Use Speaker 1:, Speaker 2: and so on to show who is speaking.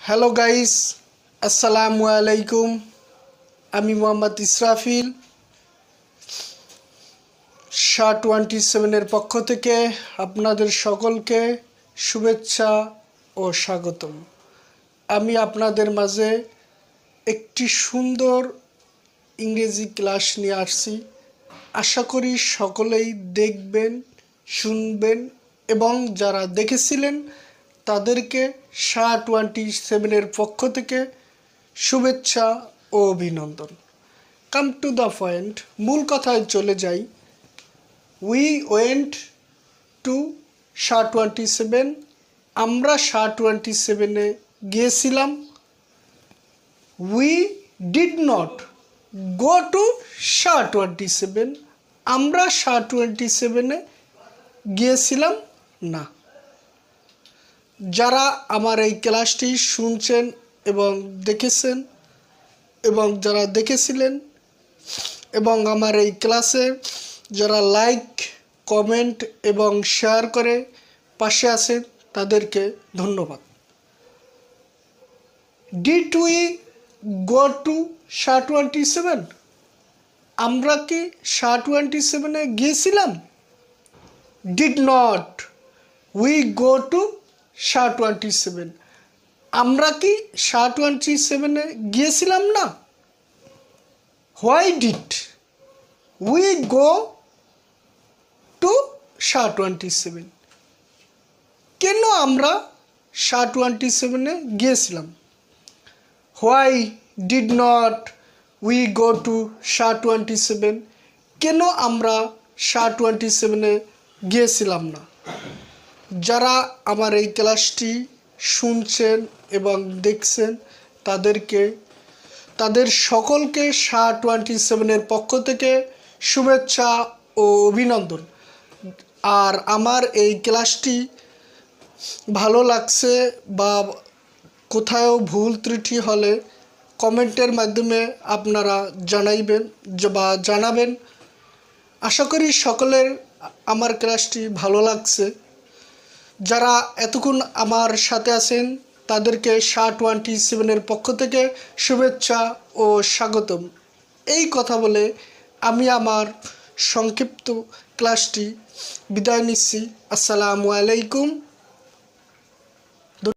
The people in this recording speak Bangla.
Speaker 1: হ্যালো গাইস, আসসালামু আলাইকুম। আমি মোহাম্মদ ইসরাফিল, SHA-27 পক্ষ থেকে আপনাদের সকলকে শুভেচ্ছা ও স্বাগতম। আমি আপনাদের মাঝে একটি সুন্দর ইংরেজি ক্লাস নিয়ে আসছি। আশা করি সকলেই দেখবেন, শুনবেন এবং যারা দেখেছিলেন তাদেরকে SHA-27 পক্ষ থেকে শুভেচ্ছা ও অভিনন্দন। কাম টু দ্য পয়েন্ট, মূল কথায় চলে যাই। We went to SHA-27। আমরা SHA-27 গিয়েছিলাম। We did not go to SHA-27। আমরা SHA-27 গিয়েছিলাম না। যারা আমার এই ক্লাসটি শুনছেন এবং দেখেছেন এবং যারা দেখেছিলেন এবং আমার এই ক্লাসে যারা লাইক, কমেন্ট এবং শেয়ার করে পাশে আছেন তাদেরকে ধন্যবাদ। Did we go to SHA-27? আমরা কি SHA-27 গিয়েছিলাম? Did not we go to SHA-27। আমরা কি SHA-27 গিয়েছিলাম না? Why did we go to SHA-27? কেন আমরা SHA-27 গিয়েছিলাম? Why did not we go to SHA-27? কেন আমরা SHA-27 গিয়েছিলাম না? যারা আমার এই ক্লাসটি শুনছেন এবং দেখছেন তাদের সকলকে SHA-27 পক্ষ থেকে শুভেচ্ছা ও অভিনন্দন। আর আমার এই ক্লাসটি ভালো লাগছে বা কোথাও ভুল ত্রুটি হলে কমেন্টের মাধ্যমে আপনারা জানাবেন। আশা করি সকলের আমার ক্লাসটি ভালো লাগছে। যারা এতক্ষণ আমার সাথে আছেন তাদেরকে SHA-27 পক্ষ থেকে শুভেচ্ছা ও স্বাগতম। এই কথা বলে আমি আমার সংক্ষিপ্ত ক্লাসটি বিদায় নিচ্ছি। আসসালামু আলাইকুম।